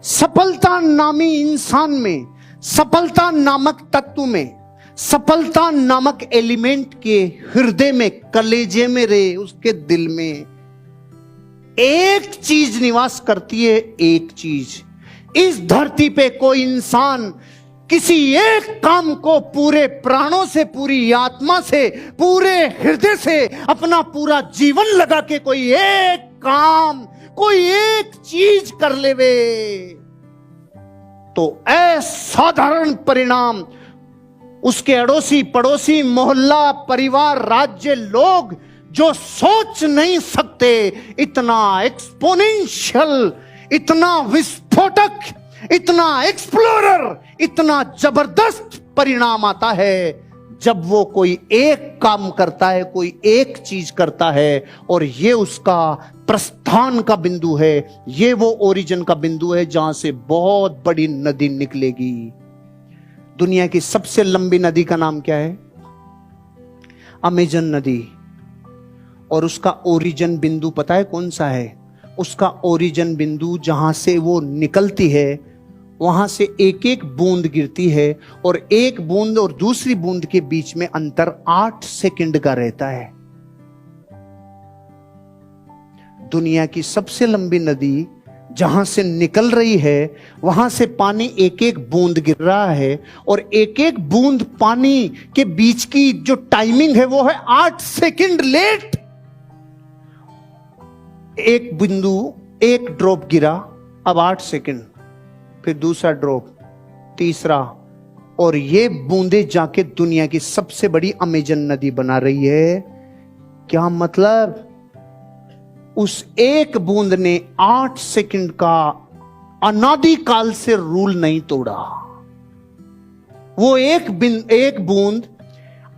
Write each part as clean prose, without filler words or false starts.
सफलता नामी इंसान में, सफलता नामक तत्व में, सफलता नामक एलिमेंट के हृदय में, कलेजे में रे, उसके दिल में एक चीज निवास करती है। एक चीज, इस धरती पे कोई इंसान किसी एक काम को पूरे प्राणों से, पूरी आत्मा से, पूरे हृदय से, अपना पूरा जीवन लगा के कोई एक काम, कोई एक चीज कर लेवे तो असाधारण परिणाम उसके अड़ोसी पड़ोसी, मोहल्ला, परिवार, राज्य, लोग जो सोच नहीं सकते, इतना एक्सपोनेंशियल, इतना विस्फोटक, इतना एक्सप्लोरर, इतना जबरदस्त परिणाम आता है जब वो कोई एक काम करता है, कोई एक चीज करता है। और ये उसका प्रस्थान का बिंदु है, ये वो ओरिजिन का बिंदु है जहां से बहुत बड़ी नदी निकलेगी। दुनिया की सबसे लंबी नदी का नाम क्या है? अमेजन नदी। और उसका ओरिजिन बिंदु पता है कौन सा है? उसका ओरिजिन बिंदु जहां से वो निकलती है, वहां से एक एक बूंद गिरती है और एक बूंद और दूसरी बूंद के बीच में अंतर 8 सेकंड का रहता है। दुनिया की सबसे लंबी नदी जहां से निकल रही है, वहां से पानी एक एक बूंद गिर रहा है और एक एक बूंद पानी के बीच की जो टाइमिंग है वो है 8 सेकंड लेट। एक बिंदु, एक ड्रॉप गिरा, अब 8 सेकंड, फिर दूसरा ड्रॉप, तीसरा, और ये बूंदे जाके दुनिया की सबसे बड़ी अमेजन नदी बना रही है। क्या मतलब? उस एक बूंद ने 8 सेकंड का अनादि काल से रूल नहीं तोड़ा। वो एक बूंद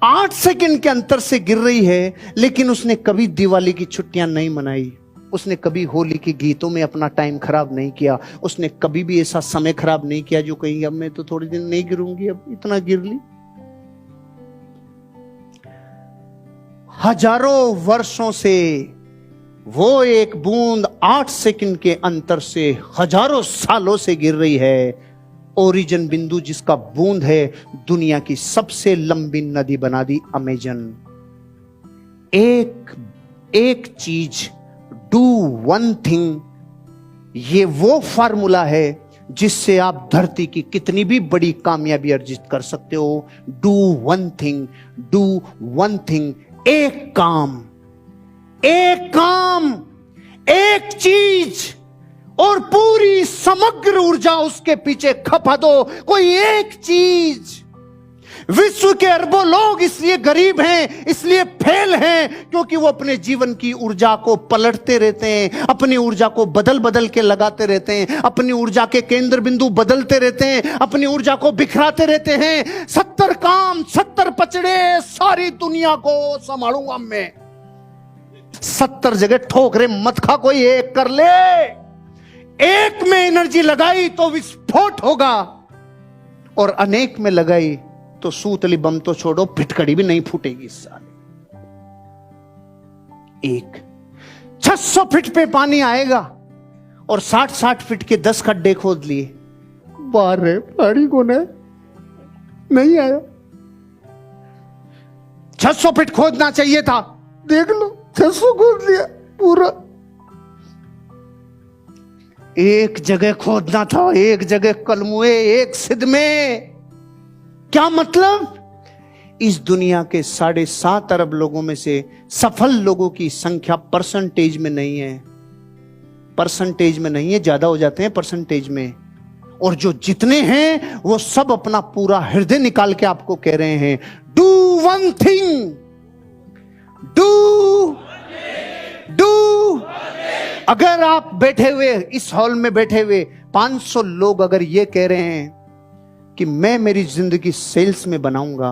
8 सेकंड के अंतर से गिर रही है, लेकिन उसने कभी दिवाली की छुट्टियां नहीं मनाई, उसने कभी होली के गीतों में अपना टाइम खराब नहीं किया, उसने कभी भी ऐसा समय खराब नहीं किया जो कहीं अब मैं तो थोड़े दिन नहीं गिरूंगी, अब इतना गिर ली। हजारों वर्षों से वो एक बूंद 8 सेकंड के अंतर से हजारों सालों से गिर रही है। ओरिजिन बिंदु जिसका बूंद है, दुनिया की सबसे लंबी नदी बना दी अमेजन। एक चीज, डू वन थिंग, ये वो फार्मूला है जिससे आप धरती की कितनी भी बड़ी कामयाबी अर्जित कर सकते हो। Do one thing, do one thing, एक काम, एक चीज, और पूरी समग्र ऊर्जा उसके पीछे खपा दो। कोई एक चीज। विश्व के अरबों लोग इसलिए गरीब हैं, इसलिए फेल हैं, क्योंकि वो अपने जीवन की ऊर्जा को पलटते रहते हैं, अपनी ऊर्जा को बदल बदल के लगाते रहते हैं, अपनी ऊर्जा के केंद्र बिंदु बदलते रहते हैं, अपनी ऊर्जा को बिखराते रहते हैं। 70 काम, 70 पचड़े, सारी दुनिया को संभालूंगा मैं। 70 जगह ठोकरे मत खा, कोई एक कर ले। एक में एनर्जी लगाई तो विस्फोट होगा, और अनेक में लगाई तो सूतली बम तो छोड़ो, फिटकड़ी भी नहीं फूटेगी इस साल। एक 600 फीट पे पानी आएगा और 60-60 फीट के 10 खड्डे खोद लिए। बारे पानी कौन है? नहीं आया। 600 फीट खोदना चाहिए था, देख लो 600 खोद लिया पूरा। एक जगह खोदना था, एक जगह कलमुए, एक सिद्ध में। क्या मतलब? इस दुनिया के 7.5 अरब लोगों में से सफल लोगों की संख्या परसेंटेज में नहीं है, परसेंटेज में नहीं है, ज्यादा हो जाते हैं परसेंटेज में। और जो जितने हैं वो सब अपना पूरा हृदय निकाल के आपको कह रहे हैं, डू वन थिंग, डू। अगर आप बैठे हुए इस हॉल में बैठे हुए 500 लोग अगर ये कह रहे हैं कि मैं मेरी जिंदगी सेल्स में बनाऊंगा,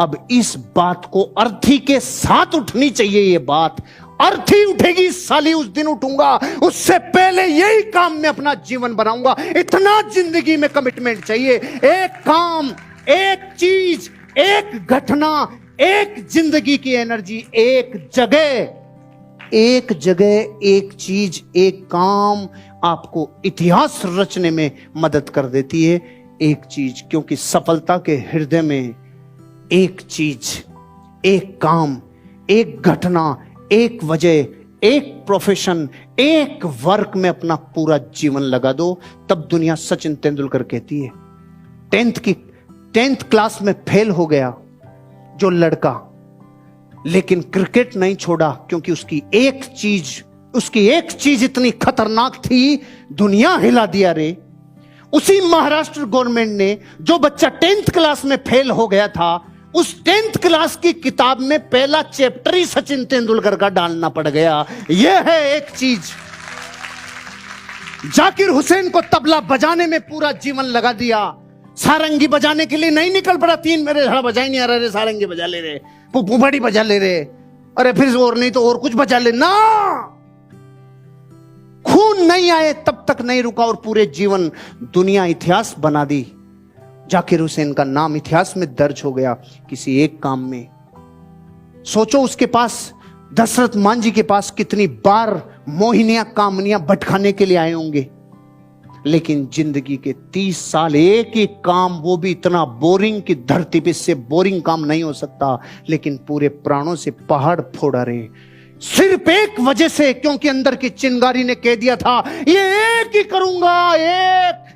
अब इस बात को अर्थी के साथ उठनी चाहिए। ये बात अर्थी उठेगी साली, उस दिन उठूंगा, उससे पहले यही काम में अपना जीवन बनाऊंगा। इतना जिंदगी में कमिटमेंट चाहिए। एक काम, एक चीज, एक घटना, एक जिंदगी की एनर्जी, एक जगह। एक जगह, एक चीज, एक काम आपको इतिहास रचने में मदद कर देती है। एक चीज, क्योंकि सफलता के हृदय में एक चीज, एक काम, एक घटना, एक वजह, एक प्रोफेशन, एक वर्क में अपना पूरा जीवन लगा दो, तब दुनिया सचिन तेंदुलकर कहती है। 10th क्लास में फेल हो गया जो लड़का, लेकिन क्रिकेट नहीं छोड़ा, क्योंकि उसकी एक चीज इतनी खतरनाक थी, दुनिया हिला दिया रे। उसी महाराष्ट्र गवर्नमेंट ने जो बच्चा 10th क्लास में फेल हो गया था, उस 10th क्लास की किताब में पहला चैप्टर ही सचिन तेंदुलकर का डालना पड़ गया। यह है एक चीज। जाकिर हुसैन को तबला बजाने में पूरा जीवन लगा दिया, सारंगी बजाने के लिए नहीं निकल पड़ा। 3 मेरे धड़ा बजा ही नहीं आ रहा रे, सारंगी बजा ले रे, पुपड़ी बजा ले रे, अरे फिर और नहीं तो और कुछ बजा ले ना। खून नहीं आए तब तक नहीं रुका और पूरे जीवन दुनिया इतिहास बना दी। जाकिर हुसैन का नाम इतिहास में दर्ज हो गया किसी एक काम में। सोचो उसके पास, दशरथ मांझी के पास कितनी बार मोहिनियां कामनियां भटकाने के लिए आए होंगे, लेकिन जिंदगी के 30 साल एक ही काम, वो भी इतना बोरिंग कि धरती पे से बोरिंग काम नहीं हो सकता, लेकिन पूरे प्राणों से पहाड़ फोड़ा रहे, सिर्फ एक वजह से, क्योंकि अंदर की चिंगारी ने कह दिया था ये एक ही करूंगा, एक।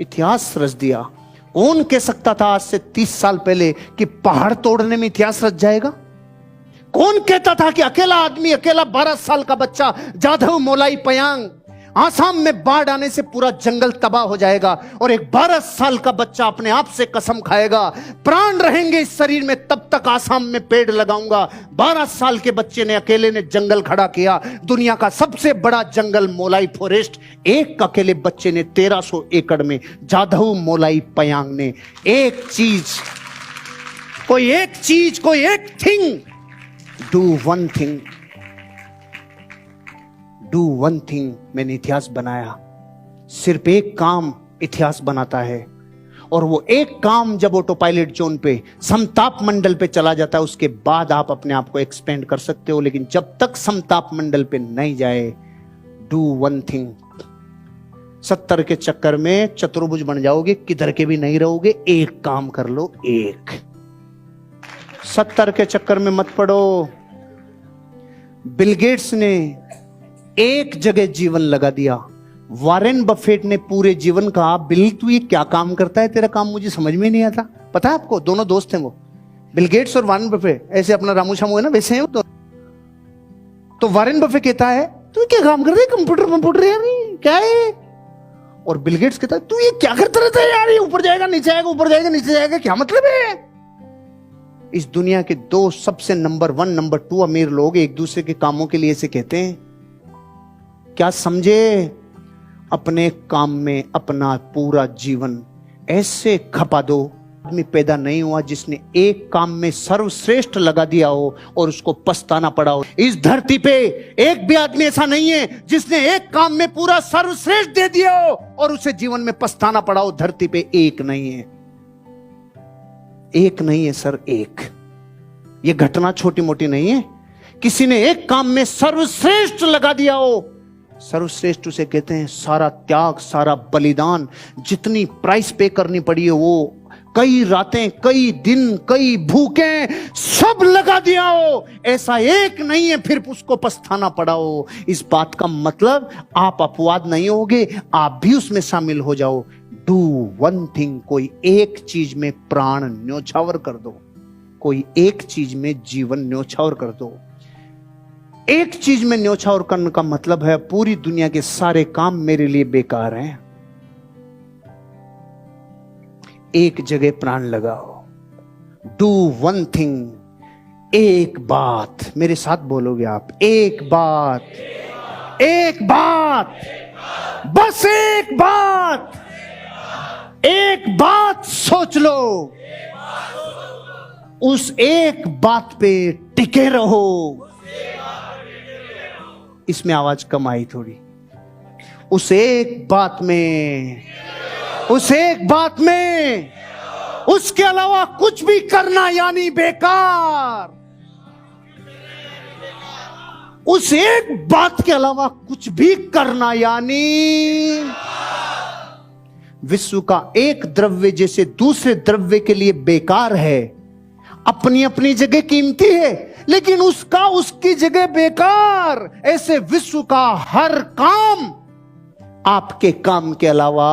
इतिहास रच दिया। कौन कह सकता था आज से 30 साल पहले कि पहाड़ तोड़ने में इतिहास रच जाएगा? कौन कहता था कि अकेला आदमी, अकेला 12 साल का बच्चा जाधव मोलाई पयांग, आसाम में बाढ़ आने से पूरा जंगल तबाह हो जाएगा, और एक 12 साल का बच्चा अपने आप से कसम खाएगा प्राण रहेंगे इस शरीर में तब तक आसाम में पेड़ लगाऊंगा। 12 साल के बच्चे ने, अकेले ने जंगल खड़ा किया, दुनिया का सबसे बड़ा जंगल मोलाई फॉरेस्ट, एक अकेले बच्चे ने 1300 एकड़ में, जाधव मोलाई पयांग ने। एक चीज, कोई एक थिंग, डू वन थिंग, मैंने इतिहास बनाया। सिर्फ एक काम इतिहास बनाता है, और वो एक काम जब ऑटो पायलट जोन पे, समताप मंडल पे चला जाता है, उसके बाद आप अपने आप को एक्सपेंड कर सकते हो, लेकिन जब तक समताप मंडल पे नहीं जाए, डू वन थिंग। 70 के चक्कर में चतुर्भुज बन जाओगे, किधर के भी नहीं रहोगे। एक काम कर लो, एक। 70 के चक्कर में मत पड़ो। बिल गेट्स ने एक जगह जीवन लगा दिया। वॉरेन बफेट ने पूरे जीवन कहा, बिल तू ये क्या काम करता है, तेरा काम मुझे समझ में नहीं आता। पता है आपको, दोनों दोस्त हैं वो, बिल गेट्स और वॉरेन बफेट, ऐसे अपना रामू शामू है ना, वैसे हैं वो। तो वॉरेन बफेट कहता है तू क्या काम कर रहा है, कंप्यूटर यार क्या है? और बिल गेट्स कहता है तू ये क्या करता रहता है यार, ये ऊपर जाएगा नीचे आएगा, ऊपर जाएगा नीचे जाएगा, क्या मतलब है? इस दुनिया के 2 सबसे नंबर 1 नंबर 2 अमीर लोग एक दूसरे के कामों के लिए ऐसे कहते हैं। क्या समझे? अपने काम में अपना पूरा जीवन ऐसे खपा दो। आदमी पैदा नहीं हुआ जिसने एक काम में सर्वश्रेष्ठ लगा दिया हो और उसको पछताना पड़ा हो। इस धरती पे एक भी आदमी ऐसा नहीं है जिसने एक काम में पूरा सर्वश्रेष्ठ दे दिया हो और उसे जीवन में पछताना पड़ा हो। धरती पे एक नहीं है, एक नहीं है सर, एक। ये घटना छोटी मोटी नहीं है। किसी ने एक काम में सर्वश्रेष्ठ लगा दिया हो, सर्वश्रेष्ठ उसे कहते हैं सारा त्याग, सारा बलिदान, जितनी प्राइस पे करनी पड़ी है वो, कई रातें, कई दिन, कई भूखें, सब लगा दिया हो। ऐसा एक नहीं है फिर उसको पछताना पड़ा हो। इस बात का मतलब आप अपवाद नहीं होगे, आप भी उसमें शामिल हो जाओ। डू वन थिंग, कोई एक चीज में प्राण न्योछावर कर दो, कोई एक चीज में जीवन न्योछावर कर दो। एक चीज में न्योछावर करने का मतलब है पूरी दुनिया के सारे काम मेरे लिए बेकार हैं। एक जगह प्राण लगाओ। डू वन थिंग, एक बात। मेरे साथ बोलोगे आप, एक बात, एक बात, बस एक बात, एक बात सोच लो, उस एक बात पे टिके रहो। इसमें आवाज कम आई थोड़ी। उस एक बात में, उस एक बात में, उसके अलावा कुछ भी करना यानी बेकार। उस एक बात के अलावा कुछ भी करना, यानी विश्व का एक द्रव्य जैसे दूसरे द्रव्य के लिए बेकार है, अपनी अपनी जगह कीमती है, लेकिन उसका उसकी जगह बेकार, ऐसे विश्व का हर काम आपके काम के अलावा।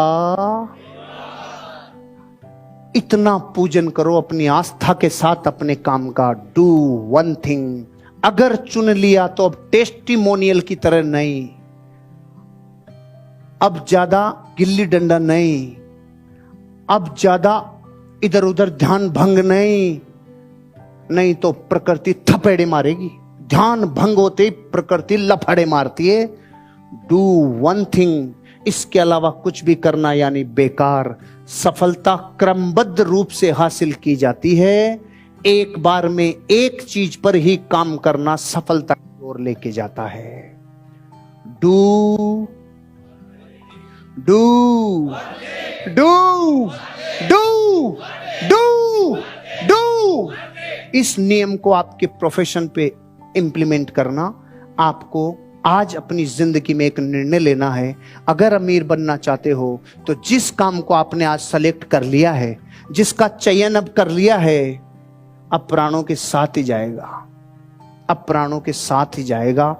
इतना पूजन करो अपनी आस्था के साथ अपने काम का। Do one thing. अगर चुन लिया तो अब टेस्टिमोनियल की तरह नहीं, अब ज्यादा गिल्ली डंडा नहीं, अब ज्यादा इधर उधर ध्यान भंग नहीं तो प्रकृति थपेड़े मारेगी। ध्यान भंग होते ही प्रकृति लफड़े मारती है। डू वन थिंग, इसके अलावा कुछ भी करना यानी बेकार। सफलता क्रमबद्ध रूप से हासिल की जाती है, एक बार में एक चीज पर ही काम करना सफलता की ओर लेके जाता है। Do do do do do do इस नियम को आपके प्रोफेशन पे इंप्लीमेंट करना। आपको आज अपनी जिंदगी में एक निर्णय लेना है। अगर अमीर बनना चाहते हो तो जिस काम को आपने आज सेलेक्ट कर लिया है, जिसका चयन अब कर लिया है, अब प्राणों के साथ ही जाएगा, अब प्राणों के साथ ही जाएगा।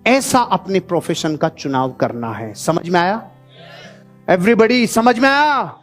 ऐसा अपने प्रोफेशन का चुनाव करना है। समझ में आया एवरीबॉडी? समझ में आया?